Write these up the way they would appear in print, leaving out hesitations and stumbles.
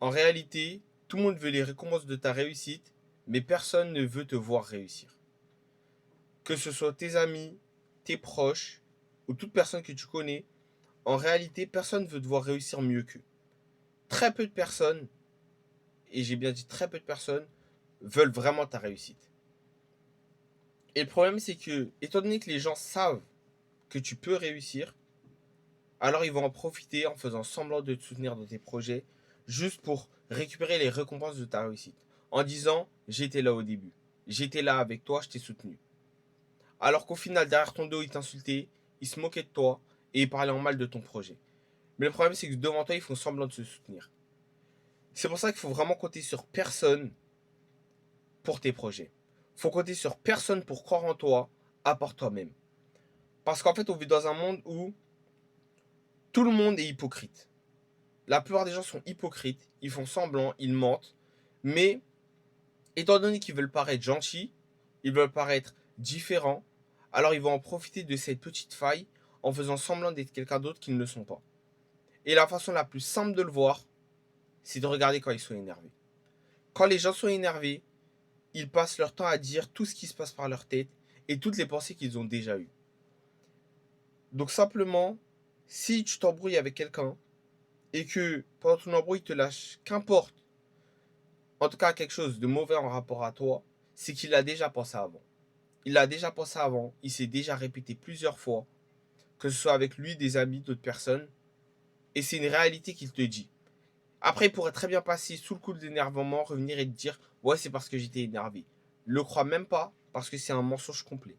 En réalité, tout le monde veut les récompenses de ta réussite, mais personne ne veut te voir réussir. Que ce soit tes amis, tes proches ou toute personne que tu connais, en réalité, personne ne veut te voir réussir mieux qu'eux. Très peu de personnes, et j'ai bien dit très peu de personnes, veulent vraiment ta réussite. Et le problème, c'est que, étant donné que les gens savent que tu peux réussir, alors ils vont en profiter en faisant semblant de te soutenir dans tes projets, juste pour récupérer les récompenses de ta réussite. En disant, j'étais là au début, j'étais là avec toi, je t'ai soutenu. Alors qu'au final, derrière ton dos, ils t'insultaient, ils se moquaient de toi et ils parlaient en mal de ton projet. Mais le problème, c'est que devant toi, ils font semblant de se soutenir. C'est pour ça qu'il faut vraiment compter sur personne pour tes projets. Il faut compter sur personne pour croire en toi, à part toi-même. Parce qu'en fait, on vit dans un monde où tout le monde est hypocrite. La plupart des gens sont hypocrites, ils font semblant, ils mentent, mais étant donné qu'ils veulent paraître gentils, ils veulent paraître différents, alors ils vont en profiter de cette petite faille en faisant semblant d'être quelqu'un d'autre qu'ils ne le sont pas. Et la façon la plus simple de le voir, c'est de regarder quand ils sont énervés. Quand les gens sont énervés, ils passent leur temps à dire tout ce qui se passe par leur tête et toutes les pensées qu'ils ont déjà eues. Donc simplement, si tu t'embrouilles avec quelqu'un et que pendant ton embrouille, il te lâche qu'importe, en tout cas quelque chose de mauvais en rapport à toi, c'est qu'il a déjà pensé avant. Il a déjà pensé avant, il s'est déjà répété plusieurs fois, que ce soit avec lui, des amis, d'autres personnes, et c'est une réalité qu'il te dit. Après, il pourrait très bien passer sous le coup de l'énervement, revenir et te dire ouais, c'est parce que j'étais énervé. Le crois même pas, parce que c'est un mensonge complet.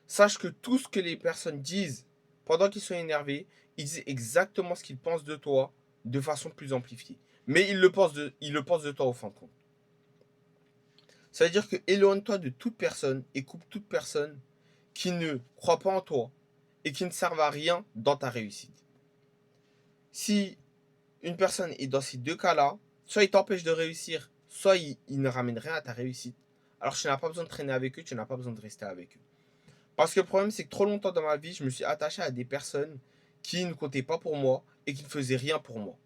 Sache que tout ce que les personnes disent pendant qu'ils sont énervés, ils disent exactement ce qu'ils pensent de toi de façon plus amplifiée. Mais ils le pensent de toi au fond de compte. Ça veut dire que éloigne-toi de toute personne et coupe toute personne qui ne croit pas en toi et qui ne servent à rien dans ta réussite. Si une personne est dans ces deux cas-là, soit il t'empêche de réussir, soit il ne ramène rien à ta réussite. Alors tu n'as pas besoin de traîner avec eux, tu n'as pas besoin de rester avec eux. Parce que le problème, c'est que trop longtemps dans ma vie, je me suis attaché à des personnes qui ne comptaient pas pour moi et qui ne faisaient rien pour moi.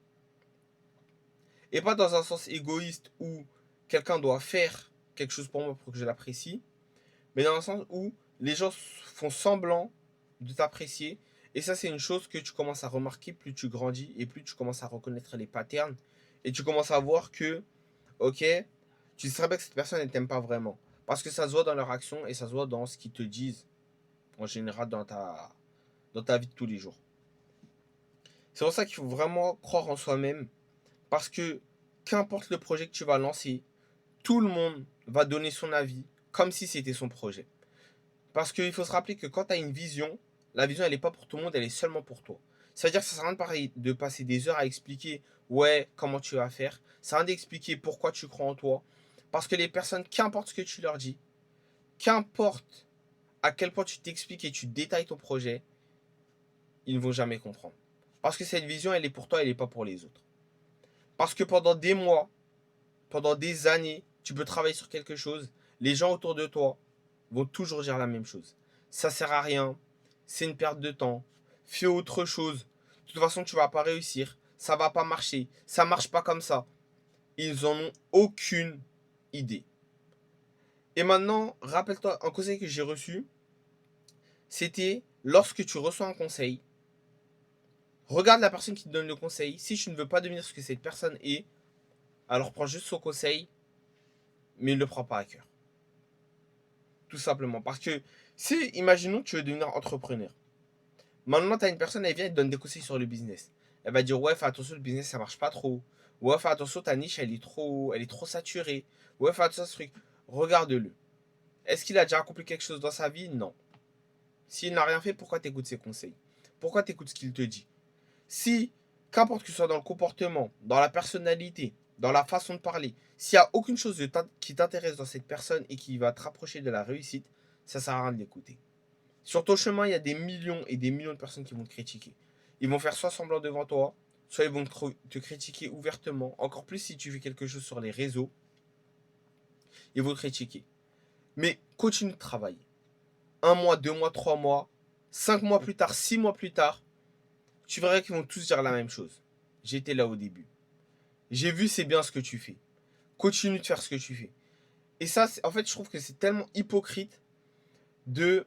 Et pas dans un sens égoïste où quelqu'un doit faire quelque chose pour moi pour que je l'apprécie, mais dans un sens où les gens font semblant de t'apprécier. Et ça, c'est une chose que tu commences à remarquer plus tu grandis et plus tu commences à reconnaître les patterns. Et tu commences à voir que, ok, tu sais très bien que cette personne ne t'aime pas vraiment. Parce que ça se voit dans leur action et ça se voit dans ce qu'ils te disent, en général, dans ta vie de tous les jours. C'est pour ça qu'il faut vraiment croire en soi-même. Parce que, qu'importe le projet que tu vas lancer, tout le monde va donner son avis comme si c'était son projet. Parce qu'il faut se rappeler que quand tu as une vision, la vision, elle n'est pas pour tout le monde, elle est seulement pour toi. Ça veut dire que ça sert à rien de passer des heures à expliquer, ouais, comment tu vas faire. Ça sert à rien d'expliquer pourquoi tu crois en toi. Parce que les personnes, qu'importe ce que tu leur dis, qu'importe à quel point tu t'expliques et tu détailles ton projet, ils ne vont jamais comprendre. Parce que cette vision, elle est pour toi, elle n'est pas pour les autres. Parce que pendant des mois, pendant des années, tu peux travailler sur quelque chose, les gens autour de toi vont toujours dire la même chose. Ça sert à rien, c'est une perte de temps, fais autre chose. De toute façon, tu vas pas réussir, ça va pas marcher, ça marche pas comme ça. Ils en ont aucune idée. Et maintenant, rappelle-toi, un conseil que j'ai reçu, c'était lorsque tu reçois un conseil, regarde la personne qui te donne le conseil. Si tu ne veux pas devenir ce que cette personne est, alors prends juste son conseil, mais ne le prends pas à cœur. Tout simplement. Parce que si, imaginons que tu veux devenir entrepreneur. Maintenant, tu as une personne, elle vient et te donne des conseils sur le business. Elle va dire, ouais, fais attention, le business, ça marche pas trop. Ouais, fais attention, ta niche, elle est trop saturée. Ouais, fais attention à ce truc. Regarde-le. Est-ce qu'il a déjà accompli quelque chose dans sa vie? Non. S'il n'a rien fait, pourquoi tu écoutes ses conseils? Pourquoi tu écoutes ce qu'il te dit? Si, qu'importe que ce soit dans le comportement, dans la personnalité, dans la façon de parler, s'il n'y a aucune chose qui t'intéresse dans cette personne et qui va te rapprocher de la réussite, ça sert à rien de l'écouter. Sur ton chemin, il y a des millions et des millions de personnes qui vont te critiquer. Ils vont faire soit semblant devant toi, soit ils vont te critiquer ouvertement. Encore plus si tu fais quelque chose sur les réseaux, ils vont te critiquer. Mais continue de travailler. Un mois, deux mois, trois mois, 5 mois plus tard, 6 mois plus tard, tu verras qu'ils vont tous dire la même chose. J'étais là au début. j'ai vu, c'est bien ce que tu fais. Continue de faire ce que tu fais. Et ça, en fait, je trouve que c'est tellement hypocrite de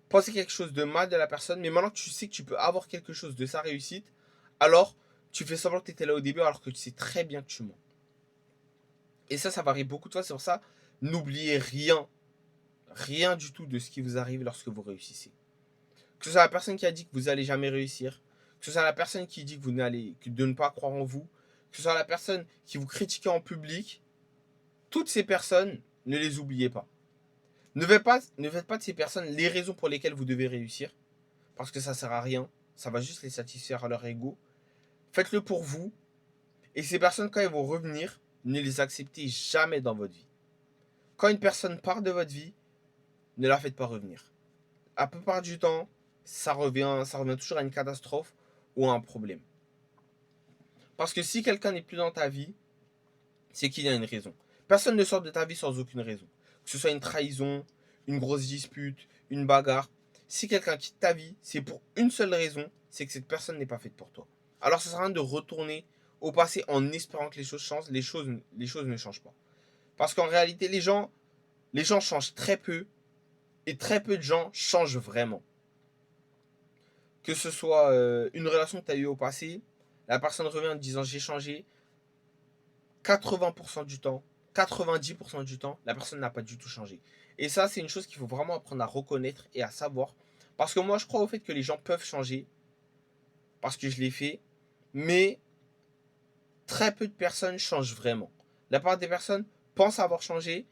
penser quelque chose de mal de la personne, mais maintenant que tu sais que tu peux avoir quelque chose de sa réussite, alors tu fais semblant que tu étais là au début alors que tu sais très bien que tu mens. Et ça varie beaucoup de fois, c'est pour ça, n'oubliez rien, rien du tout de ce qui vous arrive lorsque vous réussissez. Que ce soit la personne qui a dit que vous n'allez jamais réussir, que ce soit la personne qui dit que vous n'allez que de ne pas croire en vous, que ce soit la personne qui vous critique en public, toutes ces personnes, ne les oubliez pas. Ne faites pas de ces personnes les raisons pour lesquelles vous devez réussir, parce que ça sert à rien, ça va juste les satisfaire à leur ego. Faites-le pour vous, et ces personnes, quand elles vont revenir, ne les acceptez jamais dans votre vie. Quand une personne part de votre vie, ne la faites pas revenir. La plupart du temps, ça revient toujours à une catastrophe ou à un problème. Parce que si quelqu'un n'est plus dans ta vie, c'est qu'il y a une raison. Personne ne sort de ta vie sans aucune raison. Que ce soit une trahison, une grosse dispute, une bagarre. Si quelqu'un quitte ta vie, c'est pour une seule raison, c'est que cette personne n'est pas faite pour toi. Alors ça sert à rien de retourner au passé en espérant que les choses changent. Les choses ne changent pas. Parce qu'en réalité, les gens changent très peu et très peu de gens changent vraiment. Que ce soit une relation que tu as eue au passé, la personne revient en te disant j'ai changé, 80% du temps, 90% du temps, la personne n'a pas du tout changé. Et ça, c'est une chose qu'il faut vraiment apprendre à reconnaître et à savoir. Parce que moi, je crois au fait que les gens peuvent changer, parce que je l'ai fait, mais très peu de personnes changent vraiment. La plupart des personnes pensent avoir changé,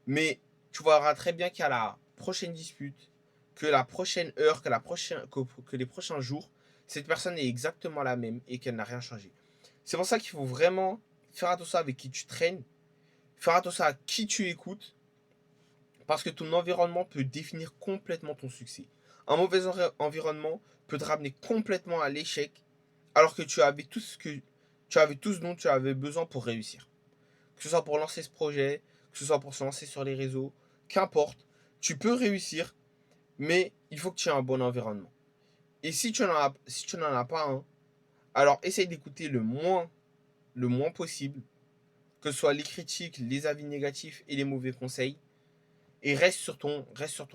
mais tu verras très bien qu'à la prochaine dispute, que la prochaine heure, que les prochains jours, cette personne est exactement la même et qu'elle n'a rien changé. C'est pour ça qu'il faut vraiment faire attention avec qui tu traînes, faire attention à qui tu écoutes, parce que ton environnement peut définir complètement ton succès. Un mauvais environnement peut te ramener complètement à l'échec, alors que tu avais tout ce dont tu avais besoin pour réussir. Que ce soit pour lancer ce projet, que ce soit pour se lancer sur les réseaux, qu'importe, tu peux réussir, mais il faut que tu aies un bon environnement. Et si tu n'en as pas un, alors essaye d'écouter le moins possible, que ce soit les critiques, les avis négatifs et les mauvais conseils, et reste sur ton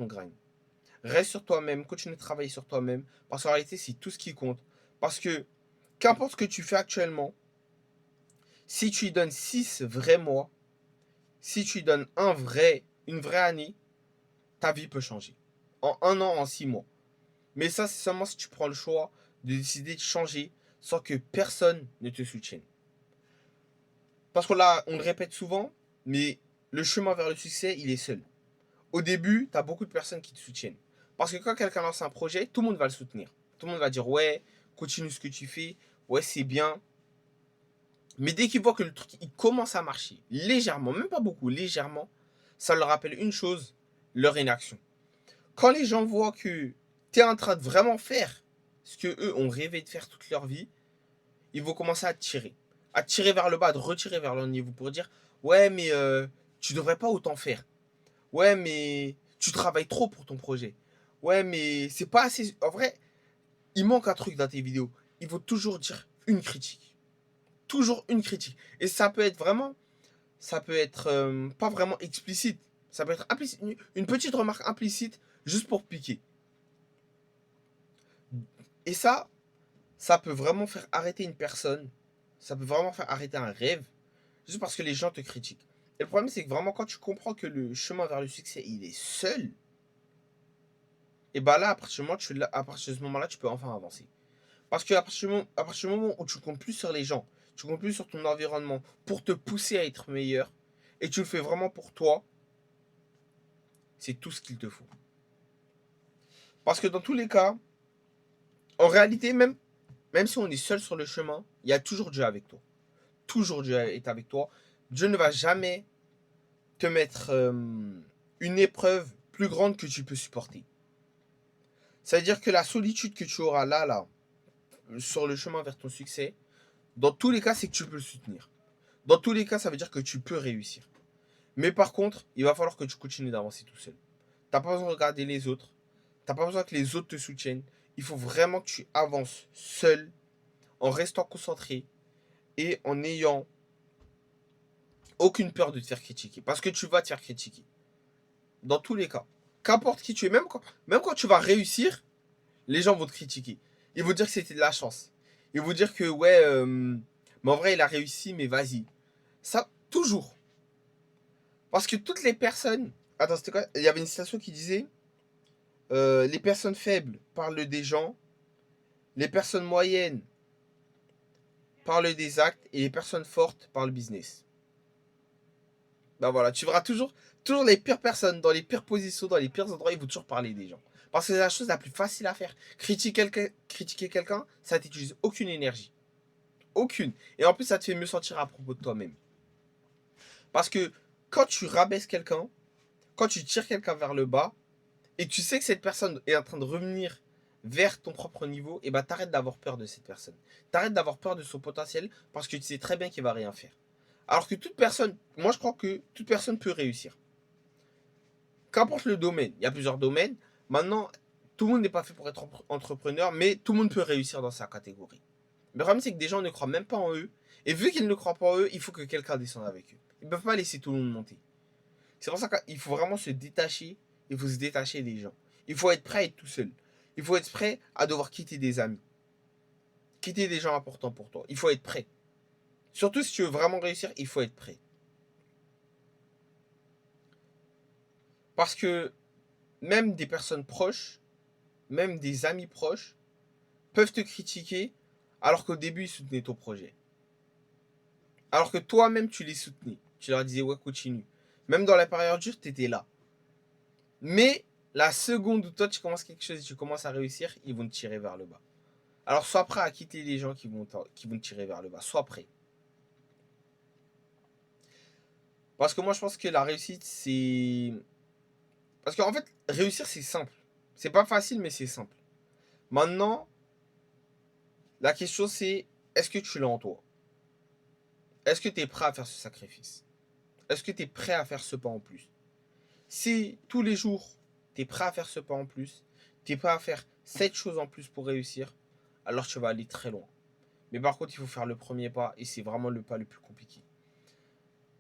grain. Reste sur toi-même, continue de travailler sur toi-même, parce qu'en réalité, c'est tout ce qui compte. Parce que qu'importe ce que tu fais actuellement, si tu y donnes 6 vrais mois, si tu y donnes une vraie année, ta vie peut changer. En un an, en 6 mois. Mais ça, c'est seulement si tu prends le choix de décider de changer sans que personne ne te soutienne. Parce qu'on le répète souvent, mais le chemin vers le succès, il est seul. Au début, tu as beaucoup de personnes qui te soutiennent. Parce que quand quelqu'un lance un projet, tout le monde va le soutenir. Tout le monde va dire ouais, continue ce que tu fais, ouais, c'est bien. Mais dès qu'ils voient que le truc il commence à marcher, légèrement, même pas beaucoup, légèrement, ça leur rappelle une chose, leur inaction. Quand les gens voient que tu es en train de vraiment faire ce que eux ont rêvé de faire toute leur vie, ils vont commencer à te tirer. À te tirer vers le bas, à te retirer vers le niveau pour dire ouais, mais tu devrais pas autant faire. Ouais, mais tu travailles trop pour ton projet. Ouais, mais c'est pas assez. En vrai, il manque un truc dans tes vidéos. Il faut toujours dire une critique. Toujours une critique. Et ça peut être pas vraiment explicite. Ça peut être implicite, une petite remarque implicite juste pour piquer. Et ça peut vraiment faire arrêter une personne. Ça peut vraiment faire arrêter un rêve juste parce que les gens te critiquent. Et le problème, c'est que vraiment, quand tu comprends que le chemin vers le succès, il est seul, et bah là, à partir de ce moment-là, tu peux enfin avancer. Parce qu'à partir du moment où tu comptes plus sur les gens, tu comptes plus sur ton environnement pour te pousser à être meilleur, et tu le fais vraiment pour toi, c'est tout ce qu'il te faut. Parce que dans tous les cas, en réalité, même si on est seul sur le chemin, il y a toujours Dieu avec toi. Toujours Dieu est avec toi. Dieu ne va jamais te mettre une épreuve plus grande que tu peux supporter. C'est-à-dire que la solitude que tu auras là, sur le chemin vers ton succès, dans tous les cas, c'est que tu peux le soutenir. Dans tous les cas, ça veut dire que tu peux réussir. Mais par contre, il va falloir que tu continues d'avancer tout seul. T'as pas besoin de regarder les autres. T'as pas besoin que les autres te soutiennent. Il faut vraiment que tu avances seul, en restant concentré et en ayant Aucune peur de te faire critiquer. Parce que tu vas te faire critiquer. Dans tous les cas. Qu'importe qui tu es, même quand tu vas réussir, les gens vont te critiquer. Ils vont dire que c'était de la chance. Ils vont dire que, ouais, mais en vrai, il a réussi, mais vas-y. Ça, toujours. Parce que toutes les personnes. Attends, c'était quoi? Il y avait une citation qui disait les personnes faibles parlent des gens, les personnes moyennes parlent des actes, et les personnes fortes parlent business. Ben voilà, tu verras toujours les pires personnes, dans les pires positions, dans les pires endroits, ils vont toujours parler des gens. Parce que c'est la chose la plus facile à faire. Critiquer quelqu'un, ça t'utilise aucune énergie. Aucune. Et en plus, ça te fait mieux sentir à propos de toi-même. Parce que quand tu rabaisses quelqu'un, quand tu tires quelqu'un vers le bas, et tu sais que cette personne est en train de revenir vers ton propre niveau, et ben t'arrêtes d'avoir peur de cette personne. T'arrêtes d'avoir peur de son potentiel parce que tu sais très bien qu'il va rien faire. Alors que toute personne, moi je crois que toute personne peut réussir. Qu'importe le domaine, il y a plusieurs domaines. Maintenant, tout le monde n'est pas fait pour être entrepreneur, mais tout le monde peut réussir dans sa catégorie. Le problème, c'est que des gens ne croient même pas en eux. Et vu qu'ils ne croient pas en eux, il faut que quelqu'un descende avec eux. Ils ne peuvent pas laisser tout le monde monter. C'est pour ça qu'il faut vraiment se détacher. Il faut se détacher des gens. Il faut être prêt à être tout seul. Il faut être prêt à devoir quitter des amis. Quitter des gens importants pour toi. Il faut être prêt. Surtout si tu veux vraiment réussir, il faut être prêt. Parce que même des personnes proches, même des amis proches, peuvent te critiquer alors qu'au début, ils soutenaient ton projet. Alors que toi-même, tu les soutenais. Tu leur disais, ouais, continue. Même dans la période dure, tu étais là. Mais la seconde où toi, tu commences quelque chose et tu commences à réussir, ils vont te tirer vers le bas. Alors, sois prêt à quitter les gens qui vont te tirer vers le bas. Sois prêt. Parce que moi, je pense que la réussite, c'est... Parce qu'en fait, réussir, c'est simple. C'est pas facile, mais c'est simple. Maintenant, la question, c'est est-ce que tu l'as en toi? Est-ce que tu es prêt à faire ce sacrifice? Est-ce que tu es prêt à faire ce pas en plus? Si tous les jours, tu es prêt à faire ce pas en plus, tu es prêt à faire cette chose en plus pour réussir, alors tu vas aller très loin. Mais par contre, il faut faire le premier pas et c'est vraiment le pas le plus compliqué.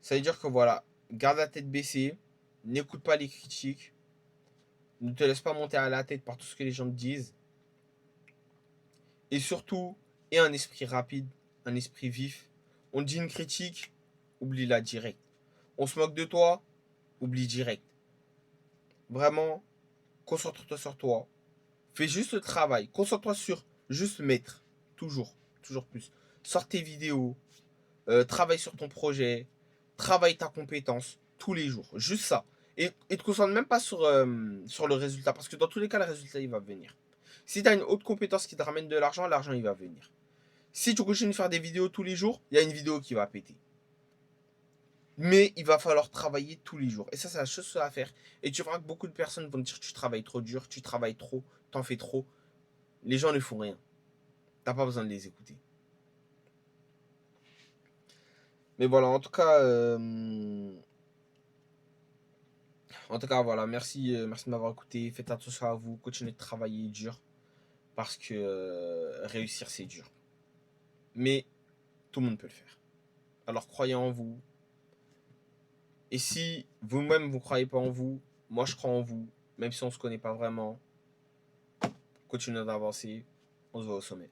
Ça veut dire que voilà, garde la tête baissée, n'écoute pas les critiques, ne te laisse pas monter à la tête par tout ce que les gens te disent. Et surtout, aie un esprit rapide, un esprit vif. On te dit une critique, oublie-la direct. On se moque de toi, oublie direct. Vraiment, concentre-toi sur toi. Fais juste le travail. Concentre-toi sur juste mettre. Toujours. Toujours plus. Sors tes vidéos. Travaille sur ton projet. Travaille ta compétence. Tous les jours. Juste ça. Et te concentre même pas sur le résultat. Parce que dans tous les cas, le résultat, il va venir. Si tu as une haute compétence qui te ramène de l'argent, il va venir. Si tu continues de faire des vidéos tous les jours, il y a une vidéo qui va péter. Mais il va falloir travailler tous les jours. Et ça, c'est la chose à faire. Et tu verras que beaucoup de personnes vont te dire tu travailles trop dur, tu travailles trop, t'en fais trop. Les gens ne font rien. T'as pas besoin de les écouter. Mais voilà, en tout cas, voilà, merci de m'avoir écouté. Faites attention à vous, continuez de travailler dur. Parce que réussir, c'est dur. Mais tout le monde peut le faire. Alors croyez en vous. Et si vous-même, vous ne croyez pas en vous, moi je crois en vous. Même si on ne se connaît pas vraiment, continuons d'avancer. On se voit au sommet.